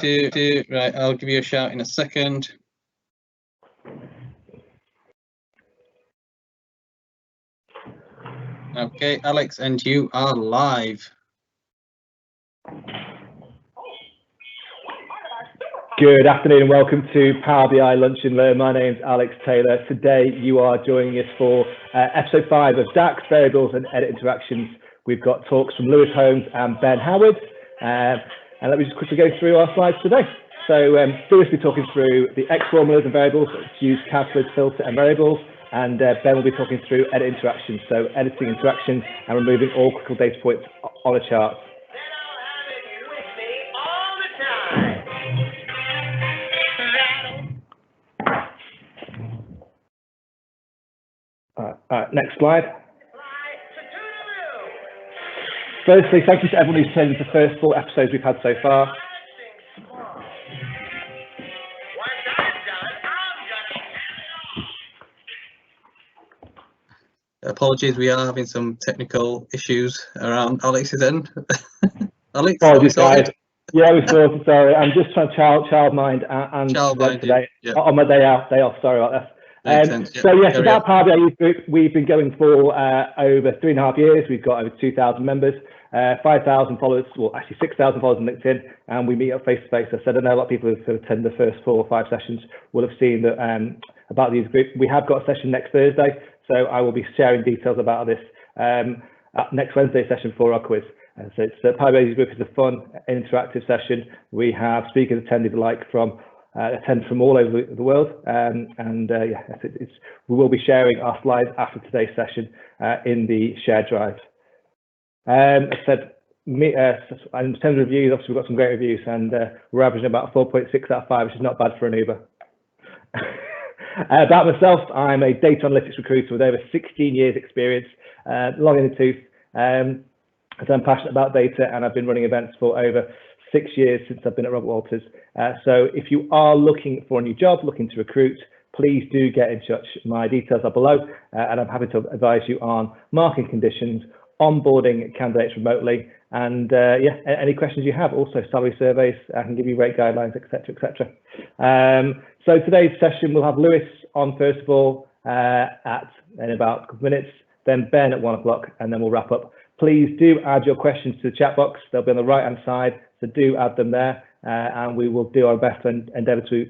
Right, I'll give you a shout in a second. Okay, Alex, and you are live. Good afternoon and welcome to Power BI Lunch and Learn. My name's Alex Taylor. Today you are joining us for episode 5 of DAX, Variables and Edit Interactions. We've got talks from Lewis Holmes and Ben Howard. And let me just quickly go through our slides today. So Lewis will be talking through the X formulas and variables to use calculate, filter and variables. And Ben will be talking through edit interactions, so editing interactions and removing all critical data points on a chart. Next slide. Firstly, thank you to everyone who's attended the first 4 episodes we've had so far. Apologies, we are having some technical issues around Alex's end. Alex, apologies, guys. Yeah, we sorted. Sorry, I'm just trying to child mind and today on my day off. Sorry about that. So yes, about Power BI Youth Group, we've been going for over 3.5 years. We've got over 2,000 members, 5,000 followers, well actually 6,000 followers on LinkedIn, and we meet up face to face. I said I know a lot of people who attend the first 4 or 5 sessions will have seen that about the youth group. We have got a session next Thursday, so I will be sharing details about this next Wednesday session for our quiz. So it's Power BI Youth Group is a fun, interactive session. We have speakers attended attend from all over the world, we will be sharing our slides after today's session in the shared drive. As I said, in terms of reviews, obviously we've got some great reviews, and we're averaging about 4.6 out of 5, which is not bad for an Uber. About myself, I'm a data analytics recruiter with over 16 years experience, long in the tooth. As I'm passionate about data, and I've been running events for over 6 years since I've been at Robert Walters. So if you are looking for a new job, looking to recruit, please do get in touch. My details are below, and I'm happy to advise you on marketing conditions, onboarding candidates remotely, and any questions you have. Also salary surveys, I can give you rate guidelines, etc., etc. So today's session we'll have Lewis on first of all in about a couple of minutes, then Ben at 1 o'clock, and then we'll wrap up. Please do add your questions to the chat box. They'll be on the right-hand side, so do add them there, and we will do our best to endeavour to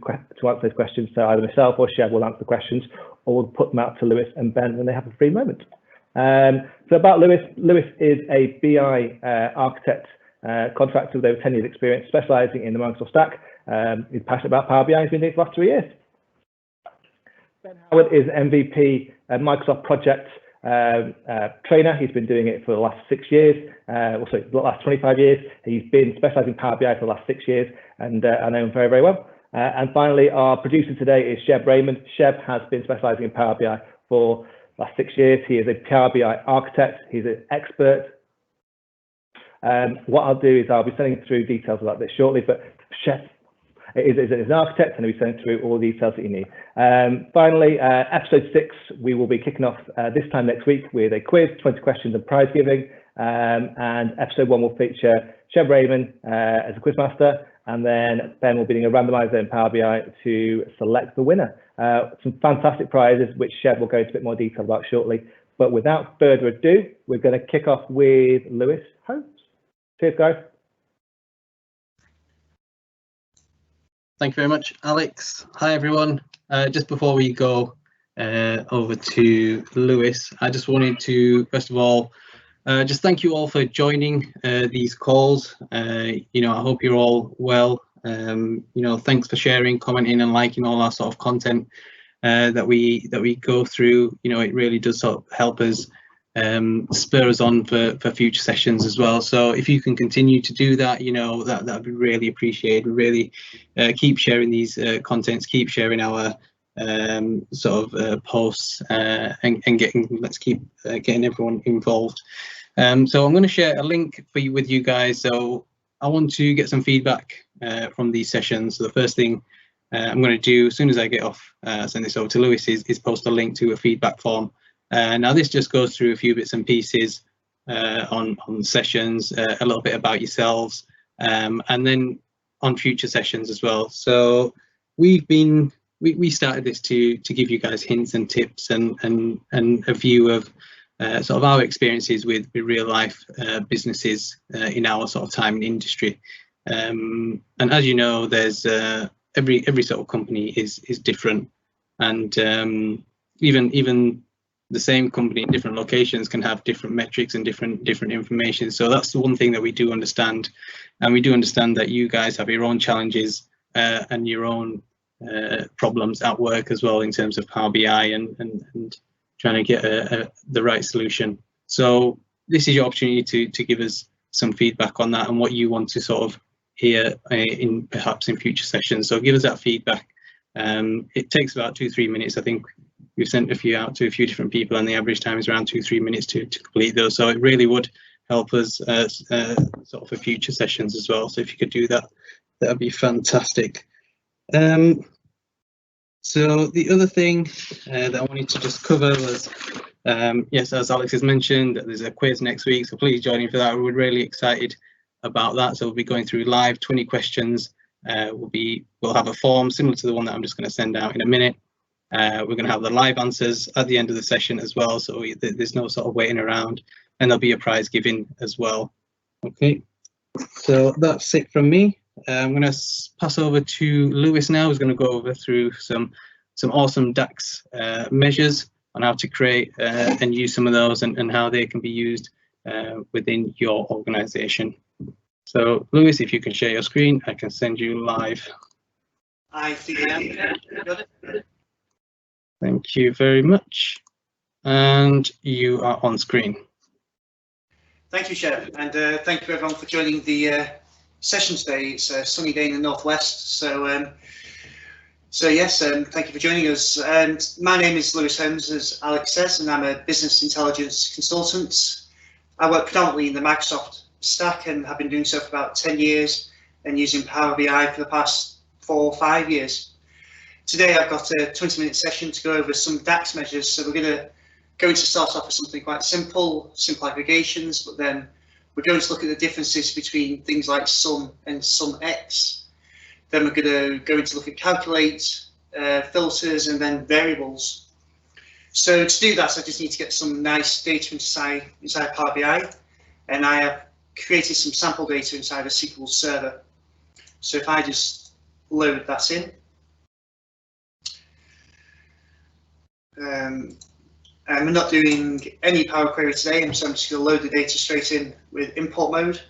answer those questions. So either myself or Chev will answer the questions, or we'll put them out to Lewis and Ben when they have a free moment. So about Lewis, Lewis is a BI architect, contractor with over 10 years experience, specialising in the Microsoft stack. He's passionate about Power BI. He's been doing it for the last 3 years. Ben Howard is MVP Microsoft project trainer. He's been doing it for the last 6 years, the last 25 years. He's been specialising in Power BI for the last 6 years, and I know him very, very well. And finally, our producer today is Sheb Raymond. Sheb has been specialising in Power BI for the last 6 years. He is a Power BI architect. He's an expert. What I'll do is I'll be sending through details about this shortly, but Sheb is an architect, and he'll be sending through all the details that you need. Finally, episode 6, we will be kicking off this time next week with a quiz, 20 questions and prize giving. And episode 1 will feature Sheb Raymond as a quizmaster, and then Ben will be doing a randomizer in Power BI to select the winner. Some fantastic prizes, which Sheb will go into a bit more detail about shortly. But without further ado, we're going to kick off with Lewis Holmes. Cheers, guys. Thank you very much, Alex. Hi, everyone. Just before we go over to Lewis, I just wanted to, first of all, just thank you all for joining these calls. I hope you're all well. Thanks for sharing, commenting, and liking all our sort of content that we go through. It really does sort of help us spur us on for future sessions as well. So if you can continue to do that, that'd be really appreciated. We really keep sharing these contents, keep sharing our posts, and let's keep getting everyone involved. So I'm going to share a link with you guys. So I want to get some feedback from these sessions. So the first thing I'm going to do as soon as I get off, send this over to Lewis, is post a link to a feedback form. Now this just goes through a few bits and pieces on sessions, a little bit about yourselves, and then on future sessions as well. So we started this to give you guys hints and tips and a view of sort of our experiences with real life businesses in our sort of time in industry. And as you know, there's every sort of company is different, and even the same company in different locations can have different metrics and different information. So that's the one thing that we do understand, and we do understand that you guys have your own challenges and your own problems at work as well in terms of Power BI and trying to get the right solution. So this is your opportunity to give us some feedback on that and what you want to sort of hear perhaps in future sessions. So give us that feedback. It takes about 2-3 minutes. I think we've sent a few out to a few different people, and the average time is around 2-3 minutes to complete those. So it really would help us sort of for future sessions as well. So if you could do that, that'd be fantastic. So the other thing that I wanted to just cover was, yes, as Alex has mentioned, there's a quiz next week, so please join in for that. We're really excited about that. So we'll be going through live 20 questions. We'll have a form similar to the one that I'm just going to send out in a minute. We're going to have the live answers at the end of the session as well, so there's no sort of waiting around, and there'll be a prize giving as well. Okay, so that's it from me. I'm going to pass over to Lewis now, who's going to go over through some awesome DAX measures on how to create and use some of those and how they can be used within your organization. So Lewis, if you can share your screen, I can send you live. I think I am. Got it. Thank you very much. And you are on screen. Thank you, Chef, and thank you everyone for joining the session today. It's a sunny day in the northwest, so yes, thank you for joining us. My name is Lewis Holmes, as Alex says, and I'm a business intelligence consultant. I work predominantly in the Microsoft stack and have been doing so for about 10 years and using Power BI for the past 4 or 5 years. Today I've got a 20-minute session to go over some DAX measures, so we're going to start off with something quite simple aggregations, but then we're going to look at the differences between things like SUM and SUMX. Then we're going to go into look at calculate, filters, and then variables. So to do that, I just need to get some nice data inside Power BI, and I have created some sample data inside a SQL server. So if I just load that in, and we're not doing any Power Query today, so I'm just going to load the data straight in with import mode.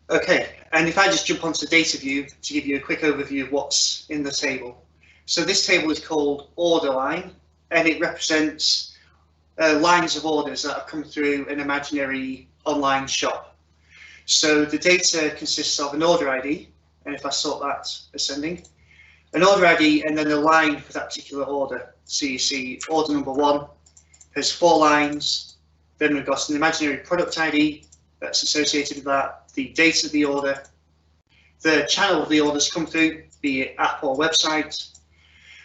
Okay, and if I just jump onto the data view to give you a quick overview of what's in the table. So this table is called order line, and it represents lines of orders that have come through an imaginary online shop. So the data consists of an order ID, and if I sort that ascending, an order ID and then a line for that particular order. So you see order number 1 has 4 lines, then we've got an imaginary product ID that's associated with that, the date of the order, the channel of the orders come through, be it app or website,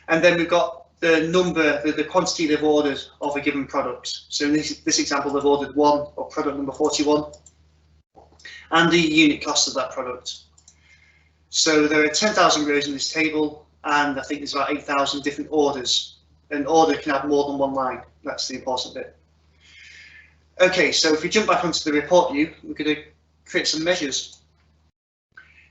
and then we've got the number, the quantity they've ordered of a given product. So in this example, they've ordered 1 or product number 41, and the unit cost of that product. So there are 10,000 rows in this table, and I think there's about 8,000 different orders. An order can have more than 1 line. That's the important bit. Okay, so if we jump back onto the report view, we're going to create some measures.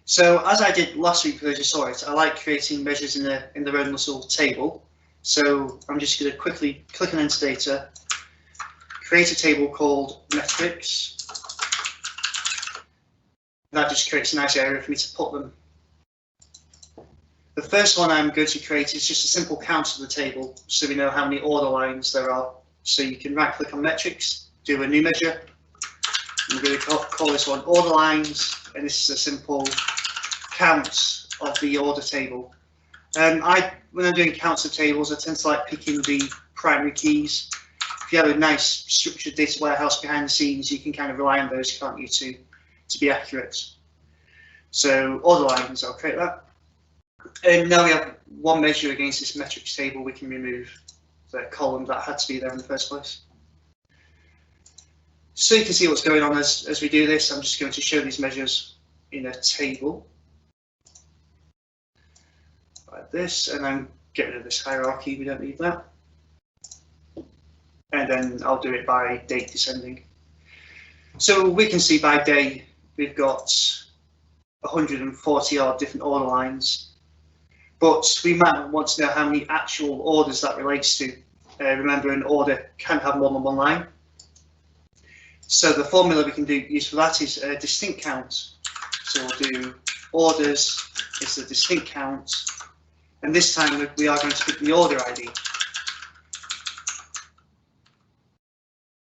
So as I did last week, for those who saw it, I like creating measures in their own little table. So I'm just going to quickly click on Enter Data, create a table called Metrics. That just creates a nice area for me to put them. The first one I'm going to create is just a simple count of the table, so we know how many order lines there are. So you can right click on Metrics, do a new measure. I'm going to call this one Order Lines, and this is a simple count of the order table. When I'm doing counts of tables, I tend to like picking the primary keys. If you have a nice structured data warehouse behind the scenes, you can kind of rely on those, can't you, to be accurate. So order lines, I'll create that. And now we have one measure against this metrics table. We can remove the column that had to be there in the first place. So you can see what's going on as we do this. I'm just going to show these measures in a table like this, and then get rid of this hierarchy, we don't need that. And then I'll do it by date descending. So we can see by day we've got 140 odd different order lines, but we might want to know how many actual orders that relates to. Remember, an order can have more than one line. So the formula we can use for that is a distinct count. So we'll do orders is the distinct count, and this time we are going to pick the order ID.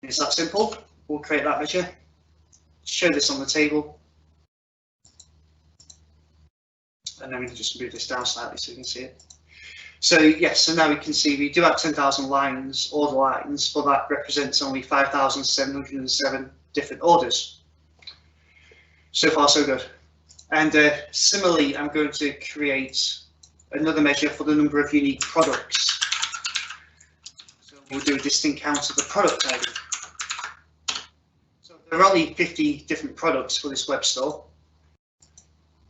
It's that simple. We'll create that measure, show this on the table, and then we can just move this down slightly so you can see it. So yes, so now we can see we do have 10,000 lines, order lines, but that represents only 5,707 different orders. So far so good. And similarly, I'm going to create another measure for the number of unique products. So we'll do a distinct count of the product ID. So there are only 50 different products for this web store,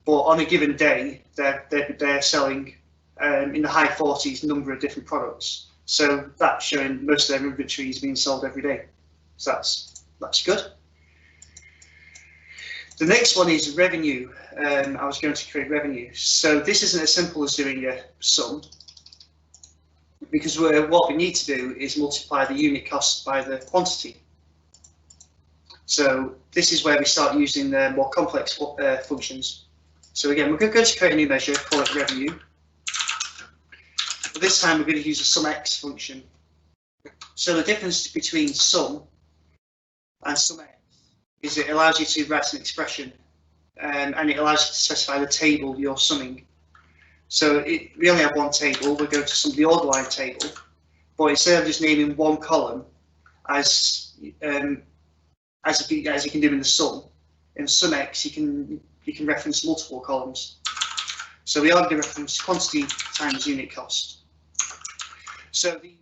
but on a given day, they're selling in the high 40s number of different products. So that's showing most of their inventory is being sold every day. So that's good. The next one is revenue. I was going to create revenue. So this isn't as simple as doing a sum, because what we need to do is multiply the unit cost by the quantity. So this is where we start using the more complex functions. So again, we're going to create a new measure, call it revenue. But this time we're going to use a SUMX function. So the difference between sum and SUMX is it allows you to write an expression, and it allows you to specify the table you're summing. So we only have one table. We'll go to the order line table, but instead of just naming one column as you can do in the sum, in SUMX you can reference multiple columns. So we are going to reference quantity times unit cost. So the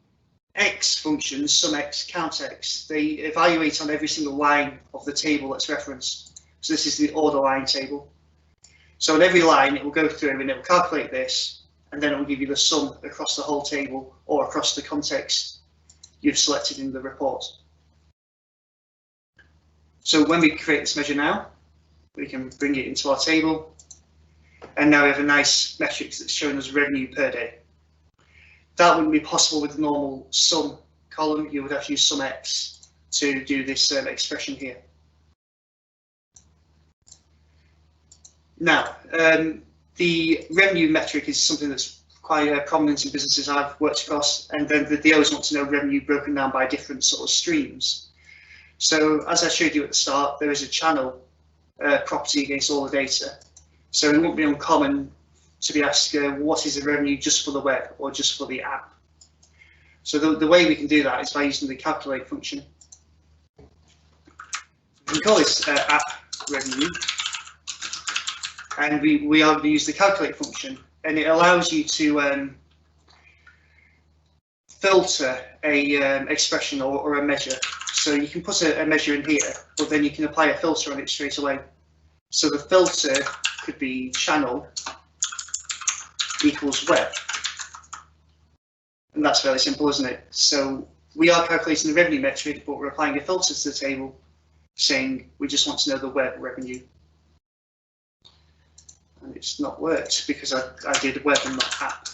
X functions, SUMX, COUNTX, they evaluate on every single line of the table that's referenced. So this is the order line table. So on every line it will go through and it will calculate this, and then it will give you the sum across the whole table or across the context you've selected in the report. So when we create this measure now, we can bring it into our table, and now we have a nice metric that's showing us revenue per day. That wouldn't be possible with the normal sum column. You would have to use SUMX to do this expression here. Now, the revenue metric is something that's quite prominent in businesses I've worked across, and then they always want to know revenue broken down by different sort of streams. So as I showed you at the start, there is a channel property against all the data. So it won't be uncommon to be asked, what is the revenue just for the web or just for the app? So the way we can do that is by using the calculate function. We can call this app revenue, and we are going to use the calculate function, and it allows you to filter a expression or a measure. So you can put a measure in here, but then you can apply a filter on it straight away. So the filter could be channel equals web, and that's fairly simple, isn't it? So we are calculating the revenue metric, but we're applying a filter to the table saying we just want to know the web revenue, and it's not worked because I did web and not app.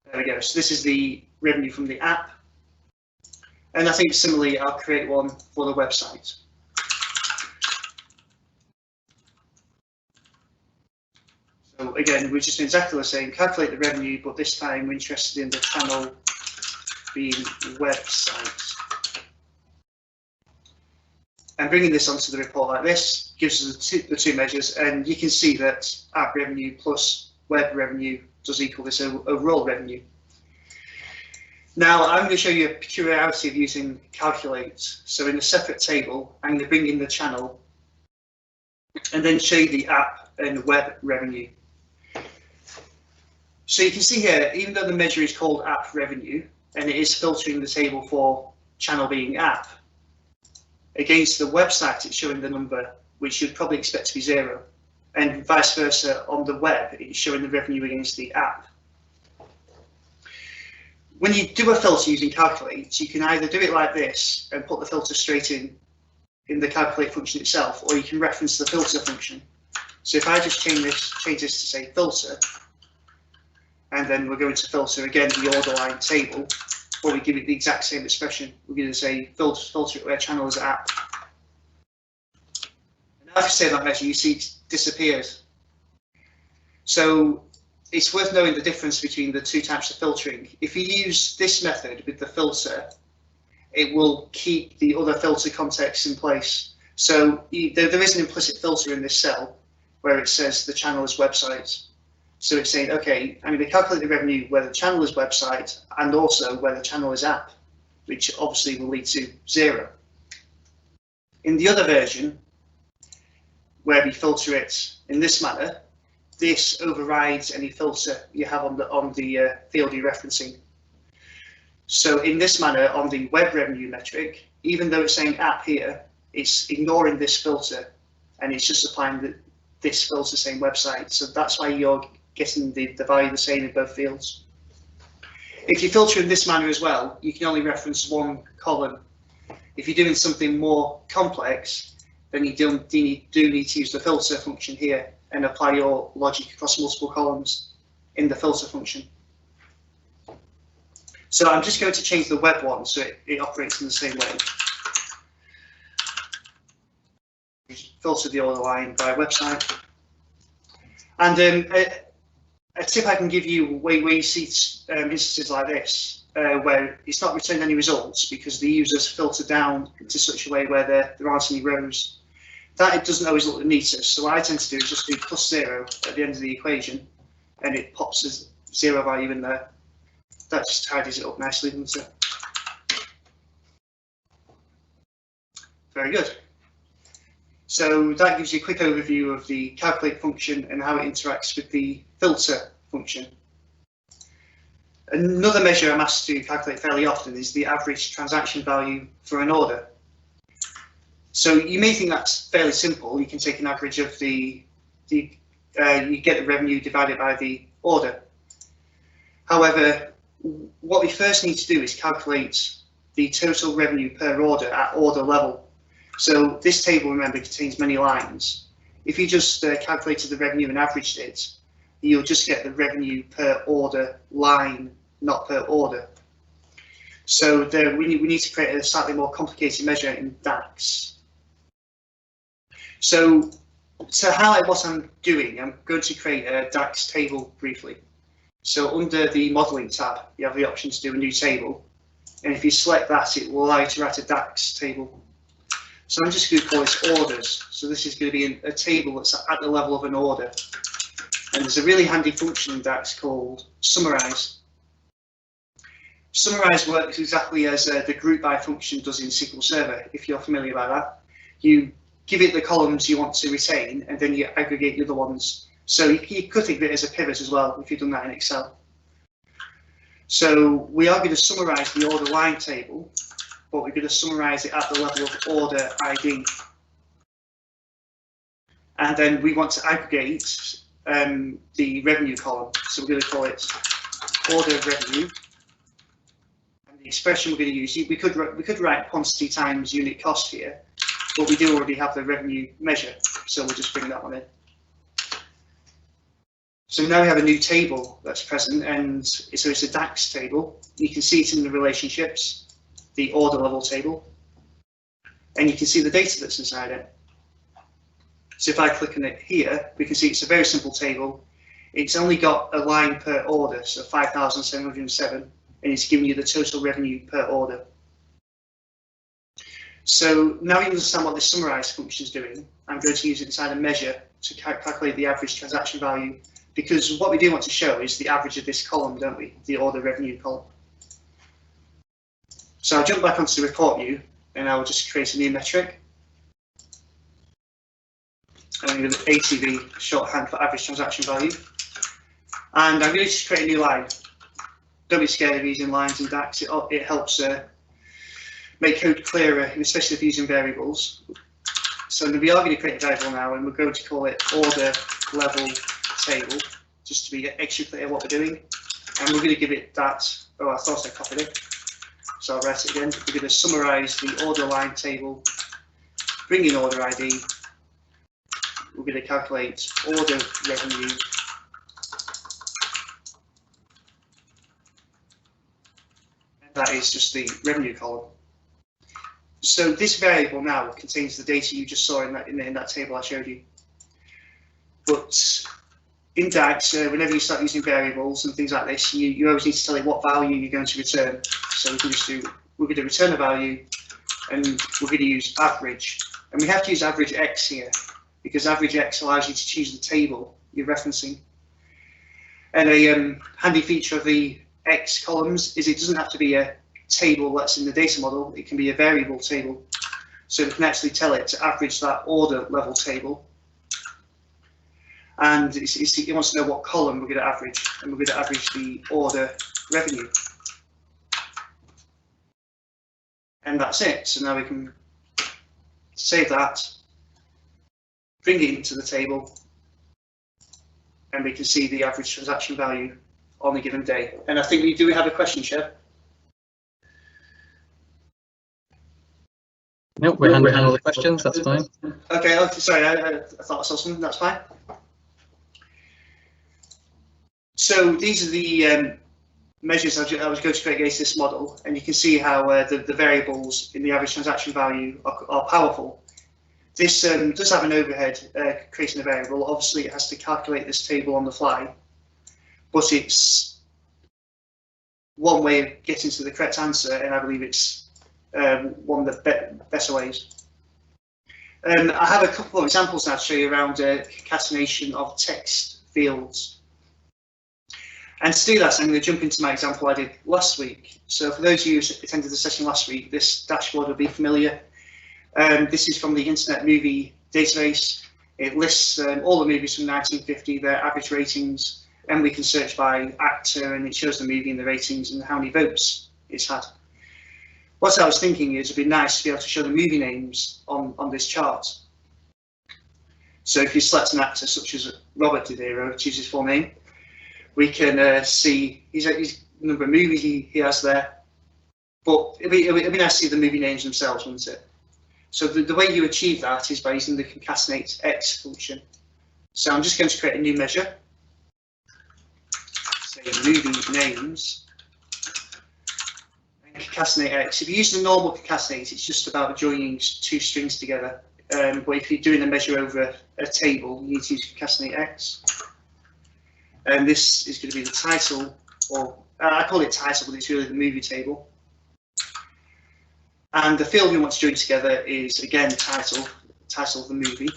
There we go. So this is the revenue from the app, and I think similarly I'll create one for the website. So again, we're just doing exactly the same, calculate the revenue, but this time we're interested in the channel being website. And bringing this onto the report like this gives us the two measures, and you can see that app revenue plus web revenue does equal this overall revenue. Now I'm going to show you a peculiarity of using calculate. So in a separate table, I'm going to bring in the channel and then show you the app and web revenue. So you can see here, even though the measure is called app revenue and it is filtering the table for channel being app, against the website, it's showing the number, which you'd probably expect to be 0. And vice versa, on the web, it's showing the revenue against the app. When you do a filter using Calculate, you can either do it like this and put the filter straight in the Calculate function itself, or you can reference the filter function. So if I just change this to say filter, and then we're going to filter again the order line table, or we give it the exact same expression. We're going to say filter it where channel is app. And now if you save that measure, you see it disappears. So it's worth knowing the difference between the two types of filtering. If you use this method with the filter, it will keep the other filter context in place. So there is an implicit filter in this cell where it says the channel is website. So it's saying, okay, I'm going to calculate the revenue where the channel is website and also where the channel is app, which obviously will lead to 0. In the other version, where we filter it in this manner, this overrides any filter you have on the field you're referencing. So in this manner, on the web revenue metric, even though it's saying app here, it's ignoring this filter and it's just applying this filter saying website. So that's why you're getting the value the same in both fields. If you filter in this manner as well, you can only reference one column. If you're doing something more complex, then you do need to use the filter function here and apply your logic across multiple columns in the filter function. So I'm just going to change the web one so it operates in the same way. Filter the order line by website. And a tip I can give you where you see instances like this, where it's not returned any results because the user's filtered down into such a way where there aren't any rows. That it doesn't always look the neatest. So what I tend to do is just do +0 at the end of the equation, and it pops a 0 value in there. That just tidies it up nicely, doesn't it? Very good. So that gives you a quick overview of the calculate function and how it interacts with the filter function. Another measure I'm asked to calculate fairly often is the average transaction value for an order. So you may think that's fairly simple. You can take an average of you get the revenue divided by the order. However, what we first need to do is calculate the total revenue per order at order level. So this table, remember, contains many lines. If you just calculated the revenue and averaged it, you'll just get the revenue per order line, not per order. So we need to create a slightly more complicated measure in DAX. So to highlight what I'm doing, I'm going to create a DAX table briefly. So under the modeling tab, you have the option to do a new table. And if you select that, it will allow you to write a DAX table. So I'm just going to call this orders. So this is going to be a table that's at the level of an order. And there's a really handy function in DAX called summarize. Summarize works exactly as the group by function does in SQL Server, if you're familiar with that. You give it the columns you want to retain, and then you aggregate the other ones. So you could think of it as a pivot as well, if you've done that in Excel. So we are going to summarize the order line table, but we're going to summarize it at the level of order ID. And then we want to aggregate the revenue column. So we're going to call it order revenue. And the expression we're going to use, we could write quantity times unit cost here, but we do already have the revenue measure, so we'll just bring that one in. So now we have a new table that's present, and so it's a DAX table. You can see it in the relationships, the order level table, and you can see the data that's inside it. So if I click on it here, we can see it's a very simple table. It's only got a line per order, so 5,707, and it's giving you the total revenue per order. So now you understand what this summarize function is doing. I'm going to use it inside a measure to calculate the average transaction value, because what we do want to show is the average of this column, don't we? The order revenue column. So I'll jump back onto the report view, and I'll just create a new metric. I'm going to do ATV, shorthand for average transaction value. And I'm going to just create a new line. Don't be scared of using lines in DAX. It helps make code clearer, especially if using variables. So we are going to create a variable now, and we're going to call it order level table, just to be extra clear what we're doing. And we're going to give it that. Oh, I thought I copied it, so I'll write it again. We're going to summarize the order line table, bring in order ID. We're going to calculate order revenue. And that is just the revenue column. So this variable now contains the data you just saw in that table I showed you. But in DAX, whenever you start using variables and things like this, you always need to tell it what value you're going to return. So we can just do, we're going to return a value, and we're going to use average. And we have to use average X here, because average X allows you to choose the table you're referencing. And a handy feature of the X columns is it doesn't have to be a table that's in the data model, it can be a variable table. So we can actually tell it to average that order level table. And it wants to know what column we're going to average, and we're going to average the order revenue. And that's it. So now we can save that, bring it into the table, and we can see the average transaction value on a given day. And I think we have a question, Chev? Nope, we're handling all the questions, that's fine. Okay, sorry, I thought I saw something, that's fine. So these are the measures I was going to create against this model, and you can see how the variables in the average transaction value are powerful. This does have an overhead creating a variable. Obviously, it has to calculate this table on the fly, but it's one way of getting to the correct answer, and I believe it's one of the better ways. I have a couple of examples now to show you around concatenation of text fields. And to do that, I'm going to jump into my example I did last week. So for those of you who attended the session last week, this dashboard will be familiar. This is from the Internet Movie Database. It lists all the movies from 1950, their average ratings, and we can search by actor, and it shows the movie and the ratings and how many votes it's had. What I was thinking is it'd be nice to be able to show the movie names on this chart. So if you select an actor such as Robert De Niro, which is his full name, we can see his number of movies he has there. But it'd be nice to see the movie names themselves, wouldn't it? So the way you achieve that is by using the CONCATENATEX function. So I'm just going to create a new measure. Say movie names. And CONCATENATEX. If you use the normal concatenate, it's just about joining two strings together. But if you're doing a measure over a table, you need to use CONCATENATEX. And this is going to be the title, or I call it title, but it's really the movie table. And the field we want to join together is, again, title of the movie.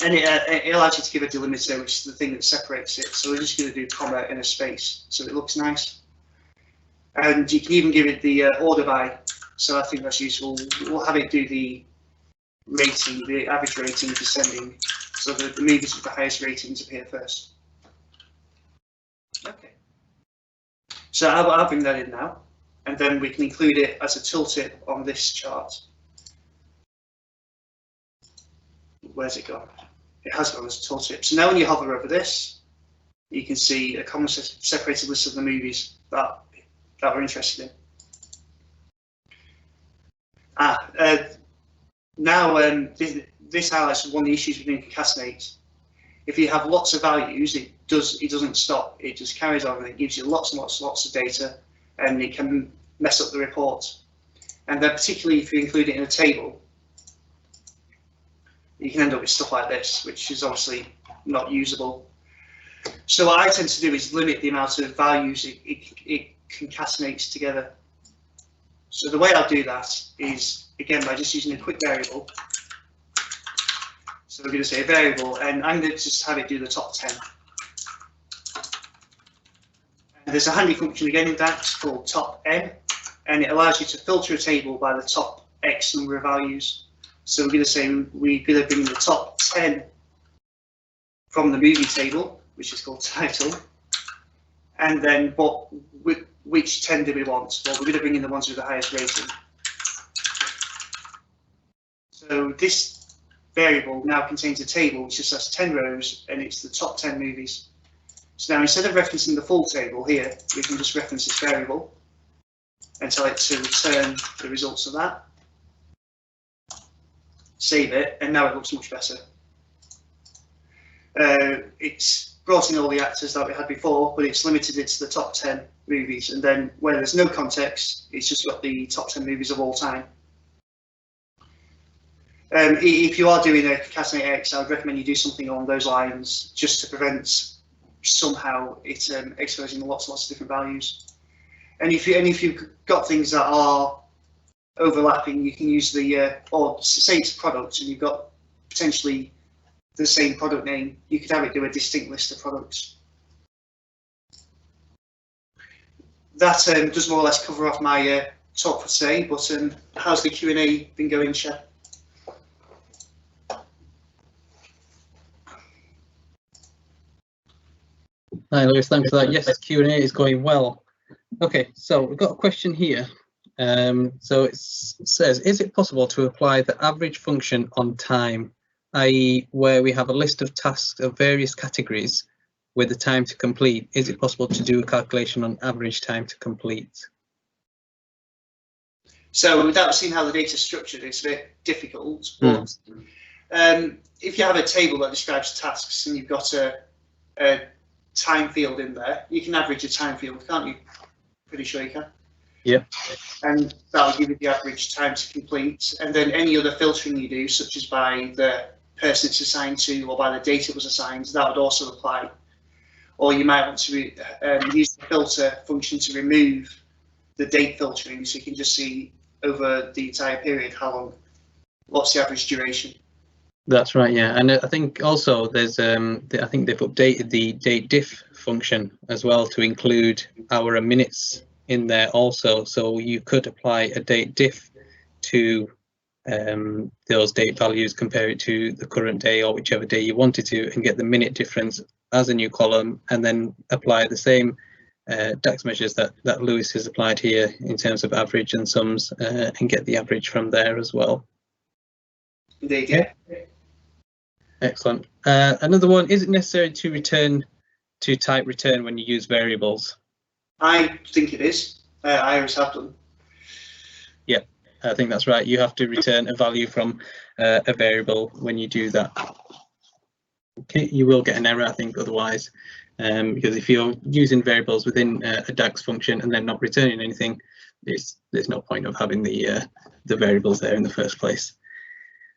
And it allows you to give a delimiter, which is the thing that separates it. So we're just going to do comma and a space, so it looks nice. And you can even give it the order by, so I think that's useful. We'll have it do the rating, the average rating descending, so that the movies with the highest ratings appear first. Okay. So I'll bring that in now, and then we can include it as a tooltip on this chart. Where's it gone? It has gone as a tooltip. So now when you hover over this, you can see a comma separated list of the movies that we're interested in. Now this highlights one of the issues with concatenate. If you have lots of values, it doesn't stop. It just carries on, and it gives you lots and lots of data, and it can mess up the report. And then particularly if you include it in a table, you can end up with stuff like this, which is obviously not usable. So what I tend to do is limit the amount of values it concatenates together. So the way I'll do that is, again, by just using a quick variable. So we're going to say a variable, and I'm going to just have it do the top 10. And there's a handy function again in DAX called top n, and it allows you to filter a table by the top X number of values. So we're going to say we're going to bring the top 10 from the movie table, which is called title, and then which 10 do we want? Well, we're going to bring in the ones with the highest rating. So this variable now contains a table which just has 10 rows, and it's the top 10 movies. So now instead of referencing the full table here, we can just reference this variable and tell it to return the results of that. Save it, and now it looks much better. It's brought in all the actors that we had before, but it's limited it to the top 10 movies, and then where there's no context, it's just got the top 10 movies of all time. If you are doing a CONCATENATEX, I would recommend you do something along those lines, just to prevent somehow it exposing lots of different values. And if you've got things that are overlapping, you can use the or say it's a product and you've got potentially the same product name, you could have it do a distinct list of products. That does more or less cover off my talk for today, but how's the Q&A been going, Shep? Hi, Lewis. Thanks for that. Yes, Q&A is going well. Okay, so we've got a question here. So it says, is it possible to apply the average function on time, i.e. where we have a list of tasks of various categories with the time to complete? Is it possible to do a calculation on average time to complete? So without seeing how the data is structured, it's a bit difficult. But if you have a table that describes tasks and you've got a time field in there, you can average a time field, can't you? Pretty sure you can. Yeah. And that will give you the average time to complete. And then any other filtering you do, such as by the person it's assigned to or by the date it was assigned, that would also apply. Or you might want to use the filter function to remove the date filtering, so you can just see over the entire period how long, what's the average duration. That's right, yeah. And I think also there's I think they've updated the date diff function as well to include hour and minutes in there also, so you could apply a date diff to those date values, compare it to the current day or whichever day you wanted to, and get the minute difference as a new column, and then apply the same DAX measures that Lewis has applied here in terms of average and sums, and get the average from there as well. Indeed, yeah. Excellent. Another one, is it necessary to type return when you use variables? I think it is. I always have done. Yeah, I think that's right. You have to return a value from a variable when you do that. Okay, you will get an error, I think, otherwise, because if you're using variables within a DAX function and then not returning anything, there's no point of having the variables there in the first place.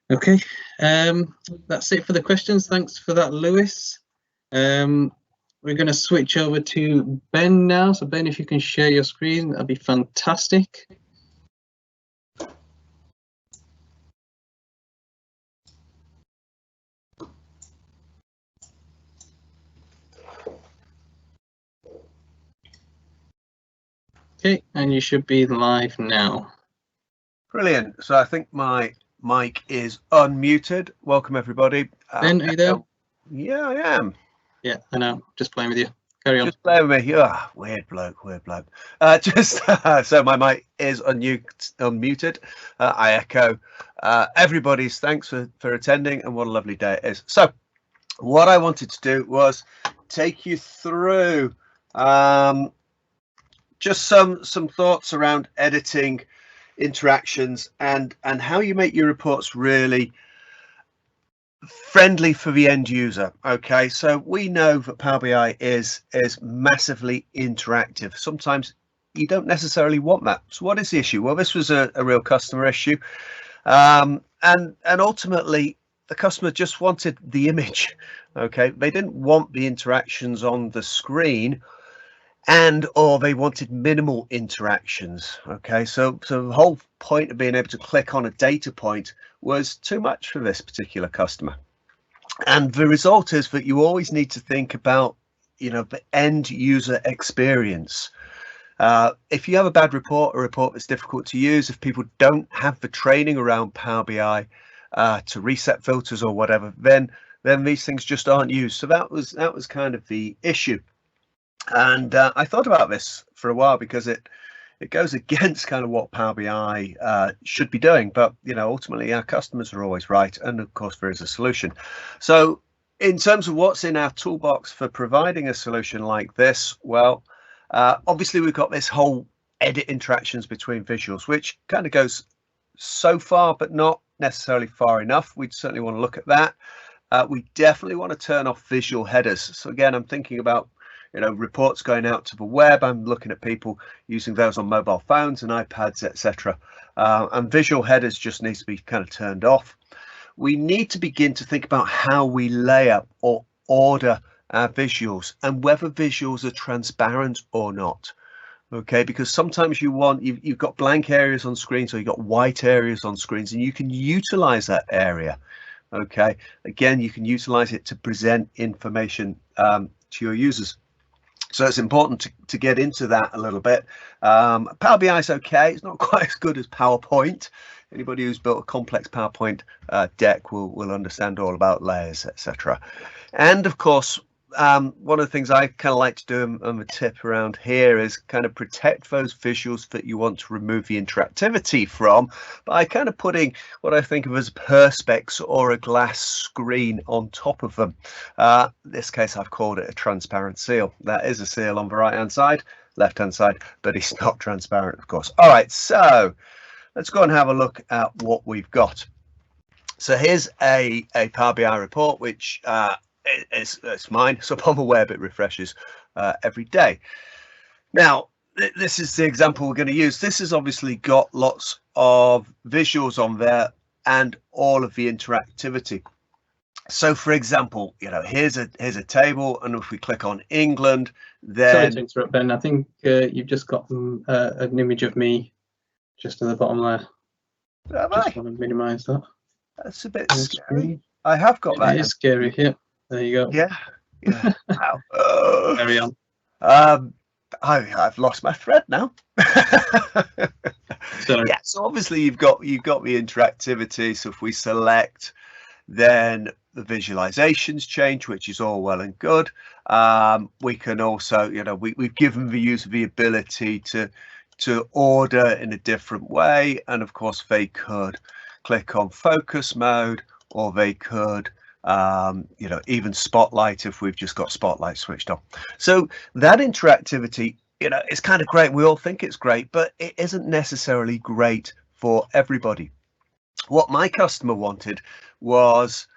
Okay, that's it for the questions. Thanks for that, Lewis. We're going to switch over to Ben now. So Ben, if you can share your screen, that'd be fantastic. Okay, and you should be live now. Brilliant. So I think my mic is unmuted. Welcome, everybody. Ben, are you there? Yeah, I am. Yeah, I know. Just playing with you. Carry on. Just play with me. Oh, weird bloke, weird bloke. So my mic is unmuted. I echo everybody's thanks for attending, and what a lovely day it is. So what I wanted to do was take you through just some thoughts around editing interactions and how you make your reports really friendly for the end user. Okay, so we know that Power BI is massively interactive. Sometimes you don't necessarily want that. So what is the issue? Well, this was a real customer issue, and ultimately the customer just wanted the image. Okay, they didn't want the interactions on the screen, or they wanted minimal interactions. Okay, so the whole point of being able to click on a data point was too much for this particular customer. And the result is that you always need to think about, the end user experience. If you have a bad report, a report that's difficult to use, if people don't have the training around Power BI to reset filters or whatever, then these things just aren't used. So that was kind of the issue. And I thought about this for a while because it it goes against kind of what Power BI should be doing. But, you know, ultimately our customers are always right. And of course, there is a solution. So in terms of what's in our toolbox for providing a solution like this, well, obviously we've got this whole edit interactions between visuals, which kind of goes so far, but not necessarily far enough. We'd certainly want to look at that. We definitely want to turn off visual headers. So again, I'm thinking about, you know, reports going out to the web. I'm looking at people using those on mobile phones and iPads, etc. And visual headers just needs to be kind of turned off. We need to begin to think about how we layer or order our visuals and whether visuals are transparent or not. Okay, because sometimes you've got blank areas on screens, or you've got white areas on screens, and you can utilize that area. Okay, again, you can utilize it to present information to your users. So it's important to get into that a little bit. Power BI is okay. It's not quite as good as PowerPoint. Anybody who's built a complex PowerPoint deck will understand all about layers, etc. And of course, one of the things I kind of like to do, and the tip around here, is kind of protect those visuals that you want to remove the interactivity from by kind of putting what I think of as Perspex or a glass screen on top of them. In this case, I've called it a transparent seal. That is a seal on the right hand side, left hand side, but it's not transparent, of course. All right, so let's go and have a look at what we've got. So here's a Power BI report, which it's mine. It's up on the web. It refreshes every day. Now, this is the example we're going to use. This has obviously got lots of visuals on there and all of the interactivity. So, for example, you know, here's a table, and if we click on England, then sorry to interrupt, Ben. I think you've just got an image of me just at the bottom there. Just want to minimise that. That's a bit scary. I have got that. It is scary. Yeah, there you go. Yeah. Wow. Carry on. I've lost my thread now. Sorry. Yeah. So obviously you've got the interactivity. So if we select, then the visualizations change, which is all well and good. We can also, you know, we've given the user the ability to order in a different way, and of course they could click on focus mode, or they could you know, even spotlight if we've just got spotlight switched on. So that interactivity, you know, it's kind of great. We all think it's great, but it isn't necessarily great for everybody. What my customer wanted was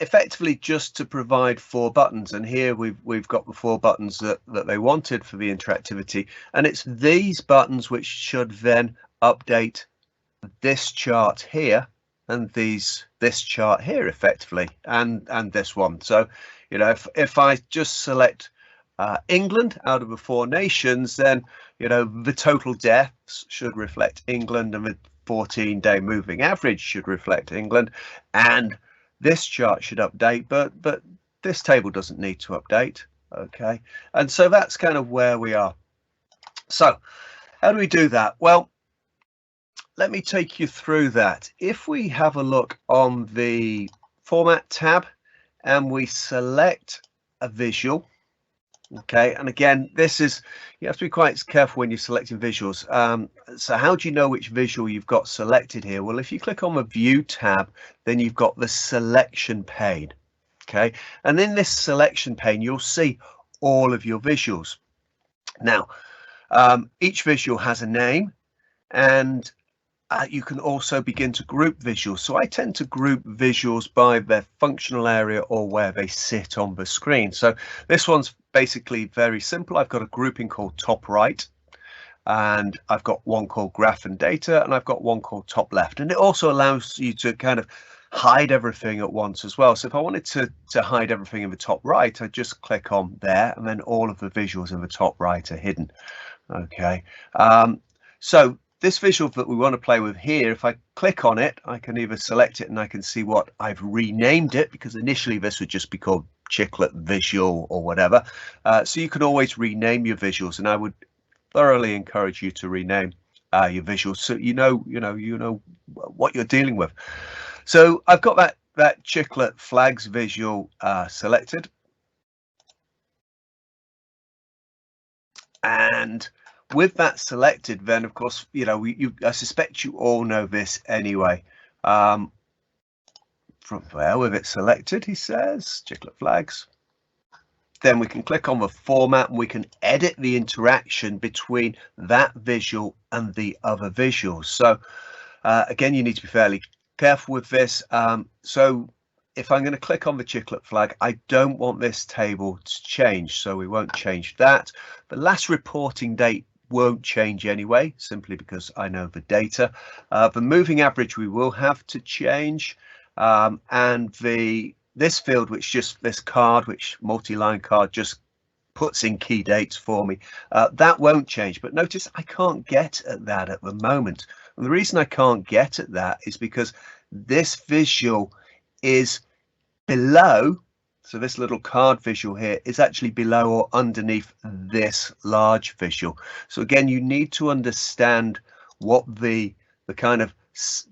effectively just to provide 4 buttons, and here we've got the 4 buttons that they wanted for the interactivity, and it's these buttons which should then update this chart here and this chart here effectively, and this one. So, you know, if I just select England out of the 4 nations, then, you know, the total deaths should reflect England, and the 14-day moving average should reflect England, and this chart should update, but this table doesn't need to update. Okay, and so that's kind of where we are. So how do we do that? Well, let me take you through that. If we have a look on the Format tab and we select a visual, okay, and again, this is, you have to be quite careful when you're selecting visuals. So how do you know which visual you've got selected here? Well, if you click on the View tab, then you've got the selection pane, okay, and in this selection pane you'll see all of your visuals. Now, each visual has a name, and you can also begin to group visuals. So I tend to group visuals by their functional area or where they sit on the screen. So this one's basically very simple. I've got a grouping called top right, and I've got one called graph and data, and I've got one called top left. And it also allows you to kind of hide everything at once as well. So if I wanted to hide everything in the top right, I just click on there, and then all of the visuals in the top right are hidden. Okay, so this visual that we want to play with here, if I click on it, I can either select it and I can see what I've renamed it, because initially this would just be called Chiclet Visual or whatever. So you can always rename your visuals, and I would thoroughly encourage you to rename your visuals so you know what you're dealing with. So I've got that Chiclet Flags visual selected, and with that selected, then of course, you know, I suspect you all know this anyway. From there, with it selected, he says, chiclet flags. Then we can click on the format and we can edit the interaction between that visual and the other visuals. So again, you need to be fairly careful with this. So if I'm going to click on the chiclet flag, I don't want this table to change, so we won't change that. The last reporting date won't change anyway, simply because I know the data. The moving average we will have to change, and this field, which just this card, which multi-line card just puts in key dates for me, that won't change. But notice I can't get at that at the moment. And the reason I can't get at that is because this visual is below. So this little card visual here is actually below or underneath this large visual. So again, you need to understand what the kind of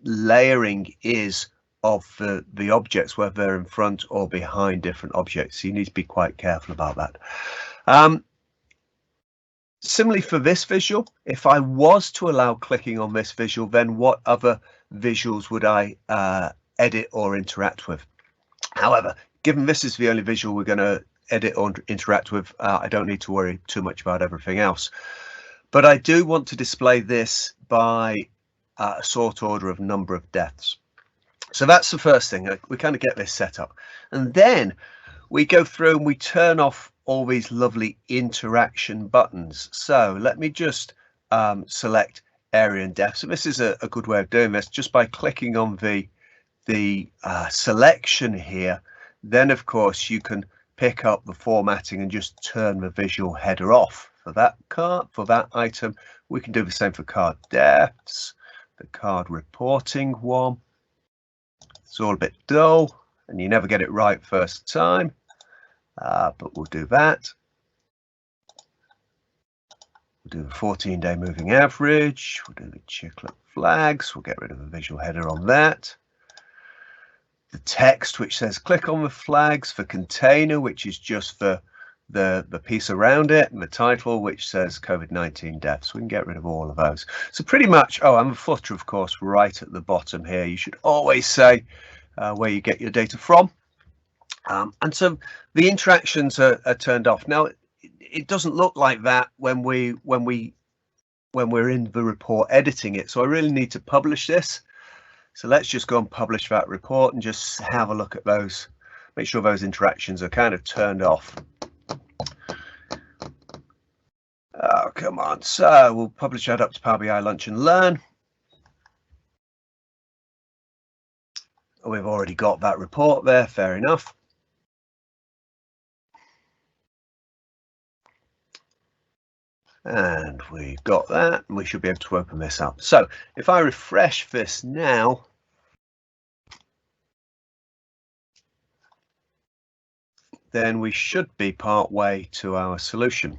layering is of the objects, whether they're in front or behind different objects. So you need to be quite careful about that. Similarly for this visual, if I was to allow clicking on this visual, then what other visuals would I edit or interact with? However, given this is the only visual we're going to edit or interact with, I don't need to worry too much about everything else. But I do want to display this by a sort order of number of deaths. So that's the first thing. We kind of get this set up, and then we go through and we turn off all these lovely interaction buttons. So let me just select area and depth. So this is a good way of doing this, just by clicking on the selection here. Then of course you can pick up the formatting and just turn the visual header off for that card, for that item. We can do the same for card depths, the card reporting one. It's all a bit dull and you never get it right first time, but we'll do that. We'll do the 14-day moving average. We'll do the chiclet flags. We'll get rid of the visual header on that. The text, which says click on the flags, for container, which is just the piece around it, and the title, which says COVID-19 deaths. We can get rid of all of those. So pretty much, oh, and the footer, of course, right at the bottom here. You should always say where you get your data from. And so the interactions are turned off. Now, it doesn't look like that when we're in the report editing it. So I really need to publish this. So let's just go and publish that report and just have a look at those. Make sure those interactions are kind of turned off. Oh, come on. So we'll publish that up to Power BI Lunch and Learn. We've already got that report there, fair enough. And we've got that, and we should be able to open this up. So if I refresh this now, then we should be part way to our solution.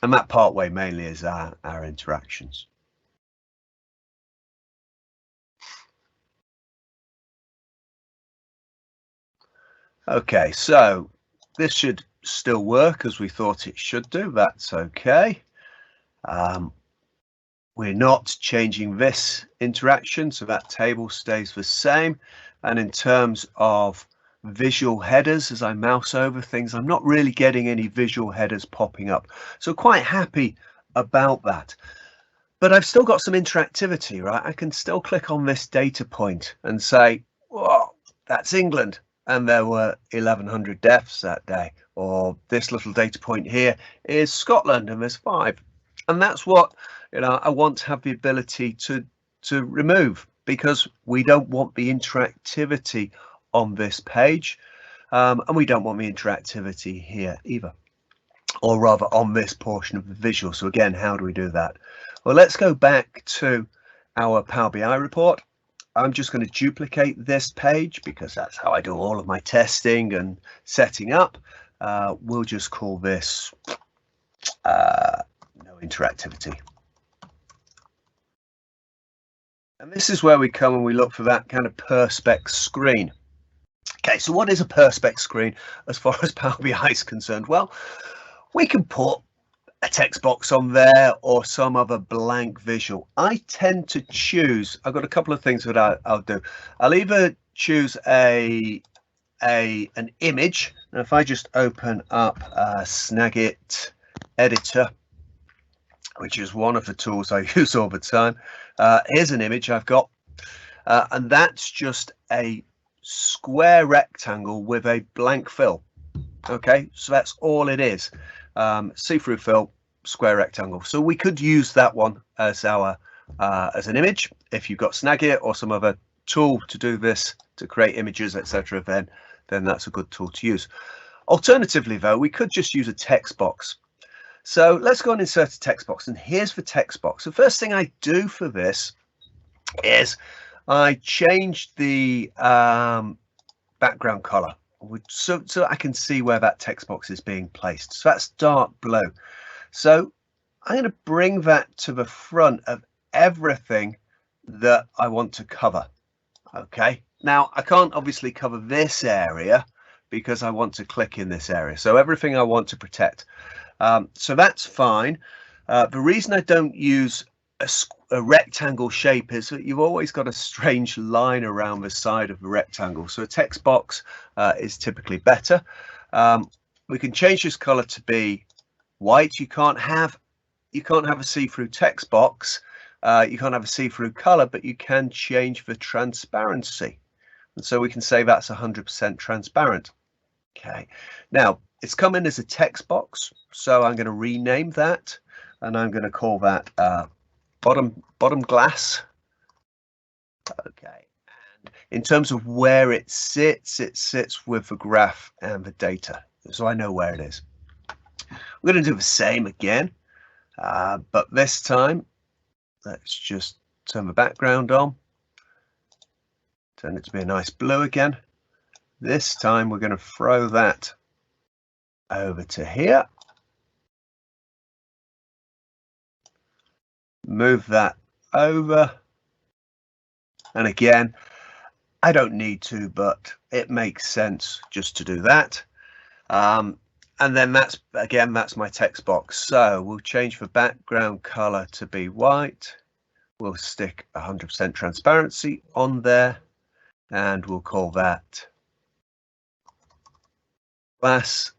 And that part way mainly is our interactions. Okay, so this should still work as we thought it should do. That's okay. We're not changing this interaction, so that table stays the same. And in terms of visual headers, as I mouse over things, I'm not really getting any visual headers popping up. So quite happy about that. But I've still got some interactivity, right? I can still click on this data point and say, whoa, that's England. And there were 1,100 deaths that day. Or this little data point here is Scotland and there's 5. And that's what, you know, I want to have the ability to remove, because we don't want the interactivity on this page, and we don't want the interactivity here either, or rather on this portion of the visual. So again, how do we do that? Well, let's go back to our Power BI report. I'm just going to duplicate this page because that's how I do all of my testing and setting up. We'll just call this no interactivity. And this is where we come and we look for that kind of Perspex screen. Okay, so what is a Perspex screen as far as Power BI is concerned? Well, we can put a text box on there or some other blank visual. I tend to choose, I've got a couple of things that I'll do. I'll either choose an image, and if I just open up Snagit editor, which is one of the tools I use all the time. Here's an image I've got, and that's just a square rectangle with a blank fill. Okay, so that's all it is. See-through fill, square rectangle. So we could use that one as our as an image. If you've got Snagit or some other tool to do this, to create images, etc., then that's a good tool to use. Alternatively, though, we could just use a text box. So let's go and insert a text box, and here's the text box. The first thing I do for this is I change the background color so I can see where that text box is being placed. So that's dark blue. So I'm going to bring that to the front of everything that I want to cover. Okay, now I can't obviously cover this area because I want to click in this area. So everything I want to protect. So that's fine. The reason I don't use a rectangle shape is that you've always got a strange line around the side of the rectangle. So a text box is typically better. We can change this color to be white. You can't have a see-through text box. You can't have a see-through color, but you can change the transparency. And so we can say that's 100% transparent. Okay, now it's come in as a text box, so I'm going to rename that, and I'm going to call that bottom glass. Okay, and in terms of where it sits with the graph and the data, so I know where it is. We're going to do the same again, but this time let's just turn the background on, turn it to be a nice blue again. This time we're going to throw that over to here, move that over, and again, I don't need to, but it makes sense just to do that. And then that's my text box. So we'll change the background color to be white. We'll stick 100% transparency on there, and we'll call that glass,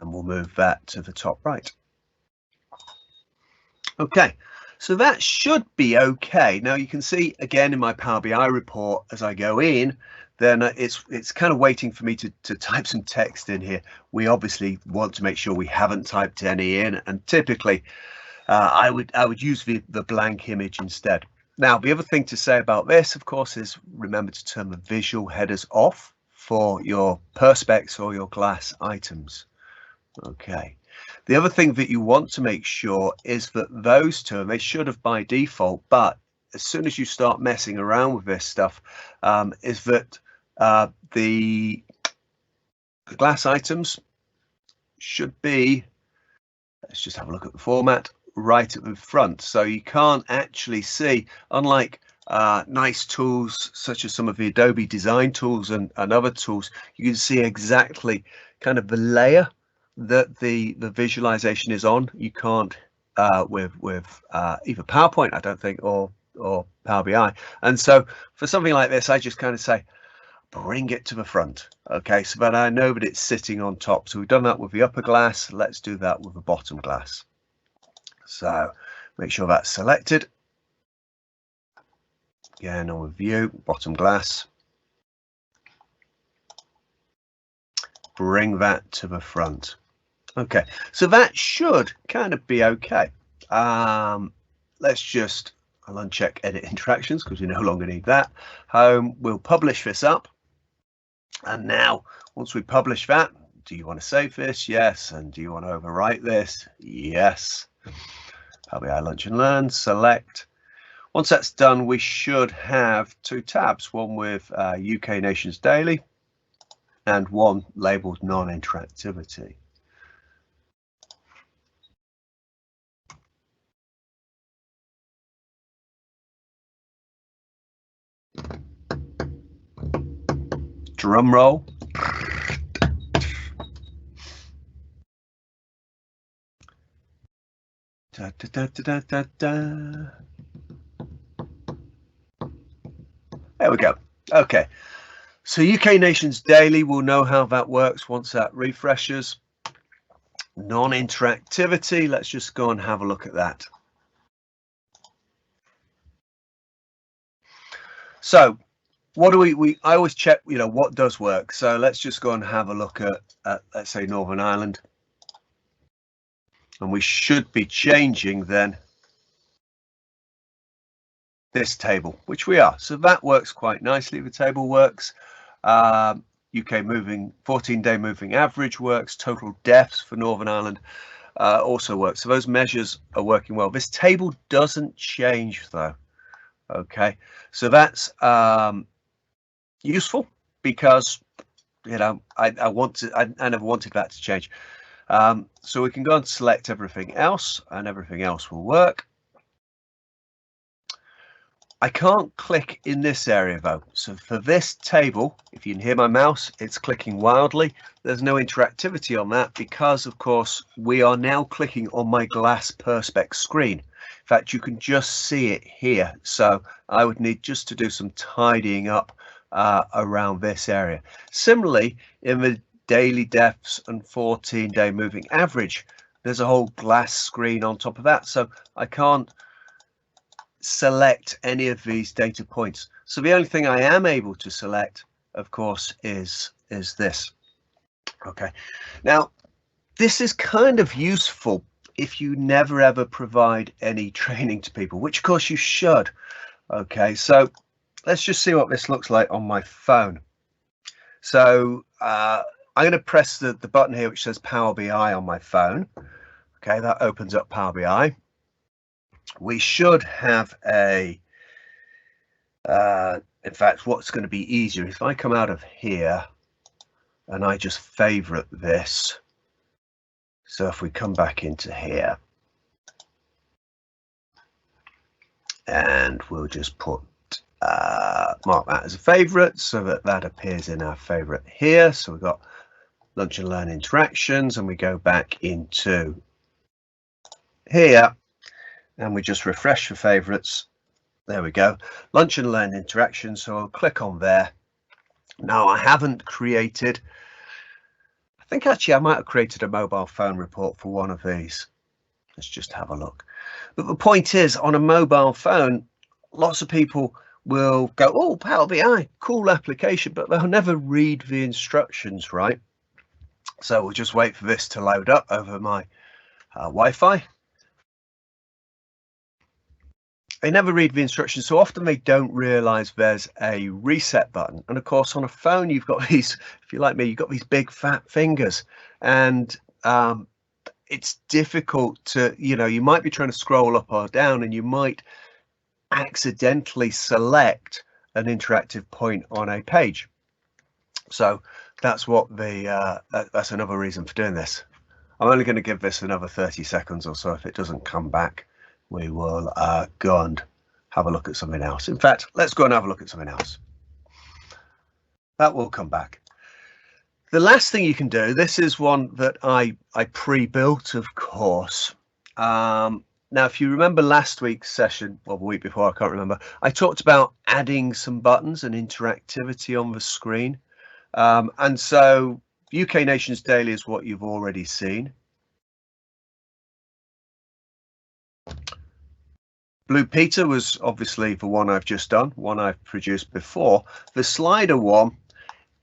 and we'll move that to the top right. Okay, so that should be okay. Now you can see again in my Power BI report as I go in, then it's kind of waiting for me to type some text in here. We obviously want to make sure we haven't typed any in, and typically I would use the blank image instead. Now the other thing to say about this, of course, is remember to turn the visual headers off for your Perspex or your glass items. Okay, the other thing that you want to make sure is that those two, and they should have by default, but as soon as you start messing around with this stuff, is that the glass items should be, let's just have a look at the format, right at the front. So you can't actually see, unlike nice tools such as some of the Adobe design tools and other tools, you can see exactly kind of the layer that the visualization is on. You can't with either PowerPoint, I don't think, or Power BI. And so for something like this, I just kind of say bring it to the front. Okay, so that I know that it's sitting on top. So we've done that with the upper glass. Let's do that with the bottom glass. So make sure that's selected. Again, on view, bottom glass. Bring that to the front. Okay, so that should kind of be okay. Let's just, I'll uncheck edit interactions because we no longer need that. Home, we'll publish this up. And now, once we publish that, do you want to save this? Yes. And do you want to overwrite this? Yes. Power BI Lunch and Learn, select. Once that's done, we should have two tabs, one with UK Nations Daily and one labeled non-interactivity. Drum roll. There we go. Okay, so UK Nations Daily will know how that works once that refreshes. Non-interactivity, let's just go and have a look at that. So what do I always check, you know, what does work. So let's just go and have a look at let's say Northern Ireland, and we should be changing then this table, which we are. So that works quite nicely. The table works. UK moving 14-day moving average works. Total deaths for Northern Ireland also works. So those measures are working well. This table doesn't change though. Okay, so that's useful because, you know, I never wanted that to change. So we can go and select everything else, and everything else will work. I can't click in this area though. So for this table, if you can hear my mouse, it's clicking wildly. There's no interactivity on that because, of course, we are now clicking on my glass Perspex screen. In fact, you can just see it here. So I would need just to do some tidying up around this area. Similarly, in the daily deaths and 14-day moving average, there's a whole glass screen on top of that. So I can't select any of these data points. So the only thing I am able to select, of course, is this. Okay, now this is kind of useful if you never ever provide any training to people, which of course you should. Okay, so let's just see what this looks like on my phone. So I'm going to press the button here which says Power BI on my phone. Okay, that opens up Power BI. We should have a in fact, what's going to be easier if I come out of here and I just favorite this. So if we come back into here and we'll just put mark that as a favorite so that that appears in our favorite here. So we've got lunch and learn interactions, and we go back into here and we just refresh for favorites. There we go, lunch and learn interactions. So I'll click on there. Now I haven't created, I think actually I might have created a mobile phone report for one of these. Let's just have a look. But the point is, on a mobile phone, lots of people will go, oh, Power BI, cool application, but they'll never read the instructions, right? So we'll just wait for this to load up over my Wi-Fi. They never read the instructions, so often they don't realize there's a reset button. And of course, on a phone, you've got these, if you're like me, you've got these big fat fingers, and it's difficult to, you know, you might be trying to scroll up or down and you might accidentally select an interactive point on a page. So that's what that's another reason for doing this. I'm only going to give this another 30 seconds or so. If it doesn't come back, we will go and have a look at something else. In fact, let's go and have a look at something else. That will come back. The last thing you can do, this is one that I pre-built, of course. Now, if you remember last week's session, or the week before, I can't remember, I talked about adding some buttons and interactivity on the screen. And so UK Nations Daily is what you've already seen. Blue Peter was obviously the one I've just done, one I've produced before. The slider one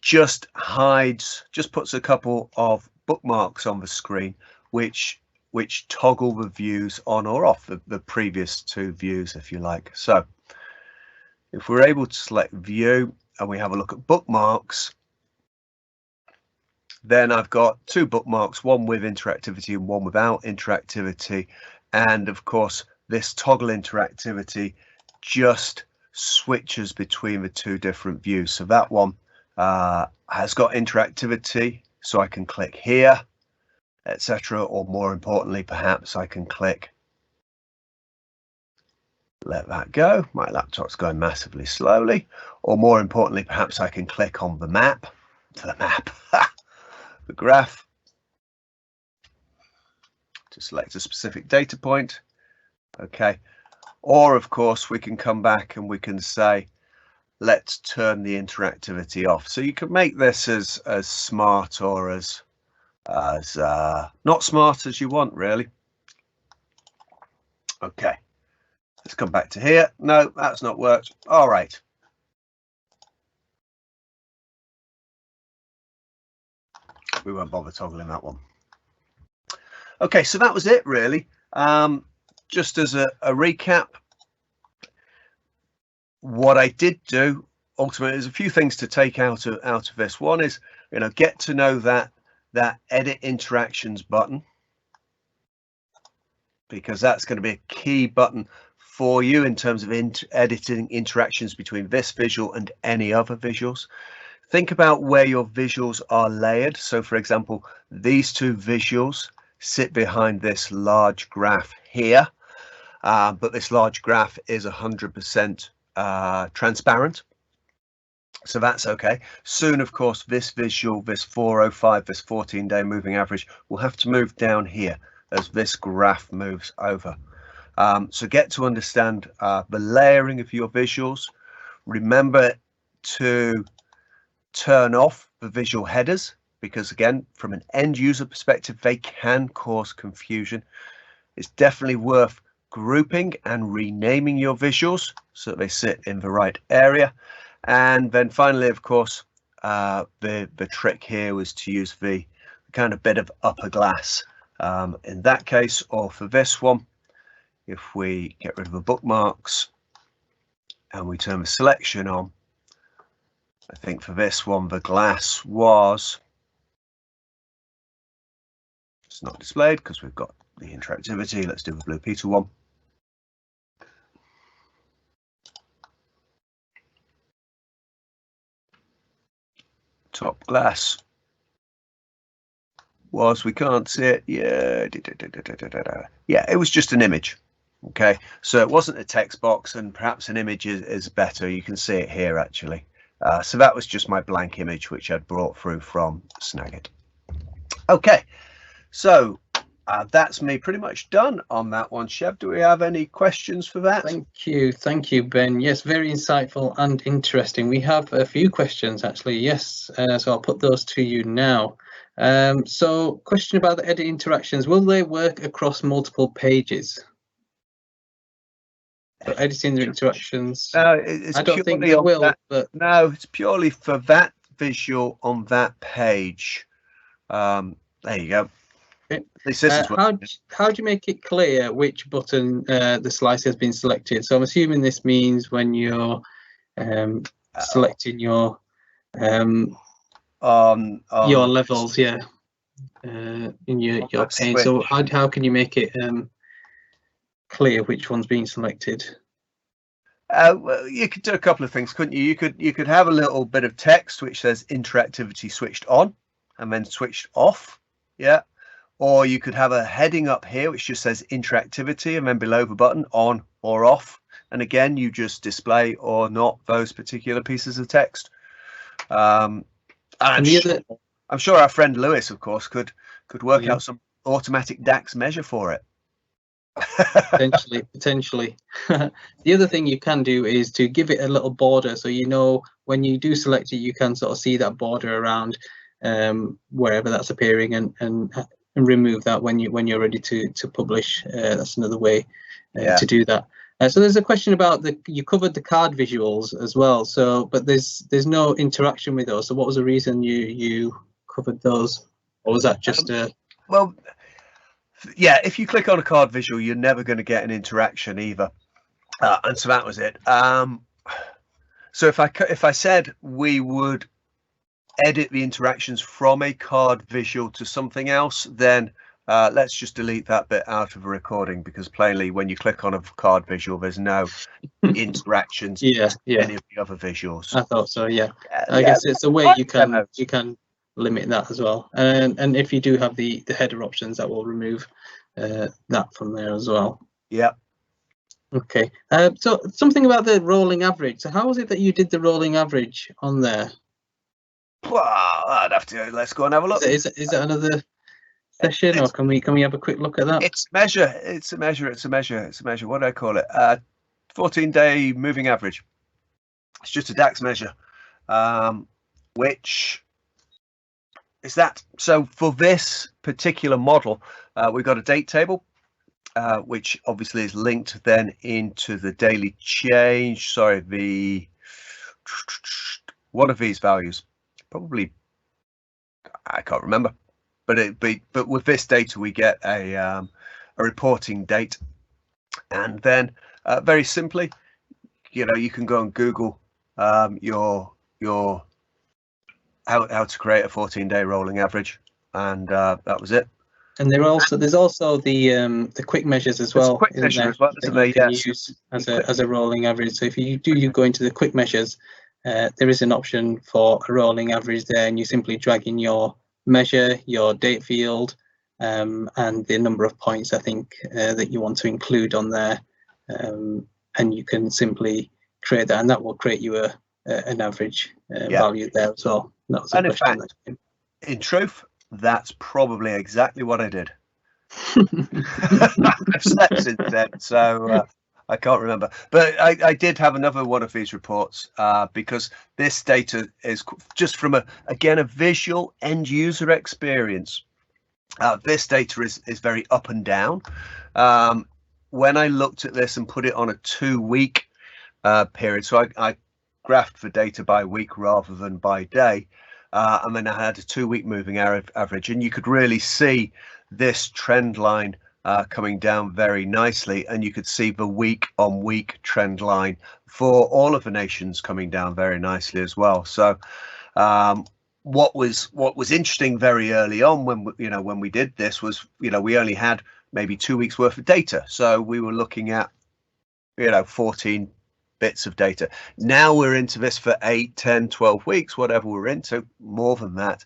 just hides, just puts a couple of bookmarks on the screen, which toggle the views on or off, the previous two views, if you like. So if we're able to select view and we have a look at bookmarks, then I've got two bookmarks, one with interactivity and one without interactivity. And of course, this toggle interactivity just switches between the two different views. So that one has got interactivity, so I can click here, etc. Or more importantly, perhaps I can click, let that go. My laptop's going massively slowly. Or more importantly, perhaps I can click on the map, the graph, to select a specific data point. Okay, or of course we can come back and we can say, let's turn the interactivity off. So you can make this as smart or as not smart as you want, really. Okay, let's come back to here. No, that's not worked. All right. We won't bother toggling that one. Okay, so that was it really. Just as a recap, what I did do ultimately, there's a few things to take out of this. One is, get to know that edit interactions button, because that's going to be a key button for you in terms of editing interactions between this visual and any other visuals. Think about where your visuals are layered. So for example, these two visuals sit behind this large graph here, but this large graph is 100% transparent. So that's okay. Soon, of course, this visual, this 405, this 14-day moving average will have to move down here as this graph moves over. So get to understand the layering of your visuals. Remember to turn off the visual headers, because again, from an end user perspective, they can cause confusion. It's definitely worth grouping and renaming your visuals so that they sit in the right area. And then finally, of course, the trick here was to use the kind of bit of upper glass in that case, or for this one, if we get rid of the bookmarks and we turn the selection on, I think for this one, the glass was, it's not displayed because we've got the interactivity. Let's do the Blue Peter one. Top glass was, we can't see it. Yeah, yeah, it was just an image. Okay, so it wasn't a text box, and perhaps an image is better. You can see it here actually. So that was just my blank image which I'd brought through from Snagit. Okay, so that's me pretty much done on that one. Chev, do we have any questions for that? Thank you, Ben. Yes, very insightful and interesting. We have a few questions actually. Yes, so I'll put those to you now. So question about the edit interactions, will they work across multiple pages? So editing the interactions, I don't think they will, but no, it's purely for that visual on that page. There you go. Okay. How do you make it clear which button the slice has been selected? So I'm assuming this means when you're selecting your levels, yeah, in your pane. So how can you make it clear which one's being selected? Well, you could do a couple of things, couldn't you? You could have a little bit of text which says interactivity switched on and then switched off, yeah. Or you could have a heading up here which just says interactivity, and then below the button on or off, and again you just display or not those particular pieces of text. I'm sure our friend Lewis, of course, could work out some automatic DAX measure for it. Potentially. The other thing you can do is to give it a little border, so when you do select it, you can sort of see that border around wherever that's appearing, and remove that when you're ready to publish. That's another way to do that. So there's a question about you covered the card visuals as well, so but there's no interaction with those. So what was the reason you covered those, or was that just well, yeah, if you click on a card visual, you're never going to get an interaction either, and so that was it. So if I said we would edit the interactions from a card visual to something else, then let's just delete that bit out of the recording, because plainly when you click on a card visual, there's no interactions with any of the other visuals. I thought so, yeah. I guess it's a way you can limit that as well, and if you do have the header options, that will remove that from there as well. Yeah. Okay, so something about the rolling average. So how was it that you did the rolling average on there? Well, I'd have to, let's go and have a look. Is it another session, or can we have a quick look at that? It's a measure. What do I call it? 14-day moving average. It's just a DAX measure, which is that. So for this particular model, we've got a date table, which obviously is linked then into the daily change. Sorry, one of these values, probably, I can't remember, but with this data we get a reporting date, and then very simply, you can go and Google your how to create a 14-day rolling average, and that was it. And there's also the quick measures as well. Quick measure as well, isn't there? Yes. Use as a rolling average. So if you go into the quick measures, there is an option for a rolling average there, and you simply drag in your measure, your date field, and the number of points I think that you want to include on there, and you can simply create that, and that will create you an average value there as well. That was a question. In fact, in truth, that's probably exactly what I did. I've slept since then, so I can't remember. But I did have another one of these reports because this data is just from a visual end user experience. This data is very up and down. When I looked at this and put it on a 2-week period, so I graphed for data by week rather than by day, and then I had a 2-week moving average, and you could really see this trend line coming down very nicely, and you could see the week-on-week trend line for all of the nations coming down very nicely as well. So what was interesting very early on when we did this was we only had maybe 2 weeks worth of data, so we were looking at 14 bits of data. Now we're into this for 8, 10, 12 weeks, whatever we're into, more than that.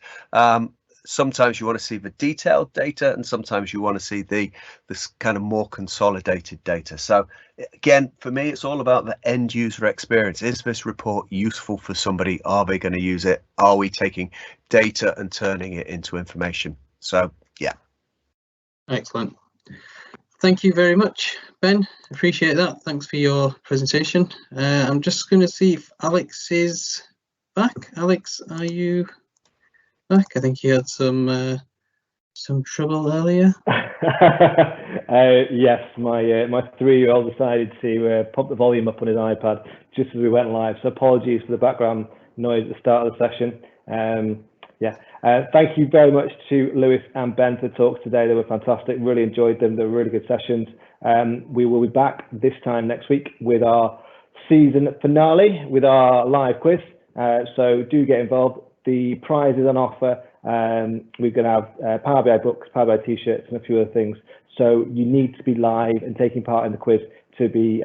Sometimes you want to see the detailed data, and sometimes you want to see this kind of more consolidated data. So again, for me, it's all about the end user experience. Is this report useful for somebody? Are they going to use it? Are we taking data and turning it into information? So yeah. Excellent. Thank you very much, Ben. Appreciate that. Thanks for your presentation. I'm just going to see if Alex is back. Alex, are you back? I think you had some trouble earlier. Yes, my 3-year-old decided to pop the volume up on his iPad just as we went live. So apologies for the background noise at the start of the session. Thank you very much to Lewis and Ben for the talks today. They were fantastic. Really enjoyed them. They were really good sessions. We will be back this time next week with our season finale with our live quiz. So do get involved. The prize is on offer. We're going to have Power BI books, Power BI t-shirts, and a few other things. So you need to be live and taking part in the quiz to be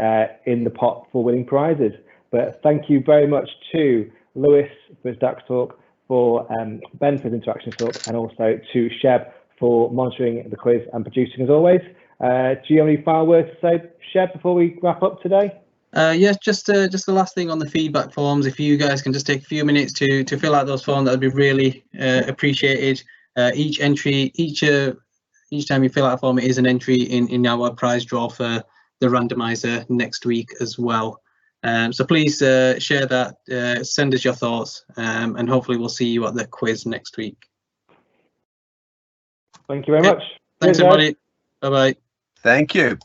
in the pot for winning prizes. But thank you very much to Lewis for his DAX talk, for Ben for his interaction talk, and also to Sheb for monitoring the quiz and producing as always. Do you have any final words to say, Sheb, before we wrap up today? Yes, just the last thing on the feedback forms. If you guys can just take a few minutes to fill out those forms, that would be really appreciated. Each entry, each time you fill out a form, it is an entry in our prize draw for the randomizer next week as well. So please share that, send us your thoughts, and hopefully we'll see you at the quiz next week. Thank you very much. Thanks, everybody. Bye-bye. Thank you.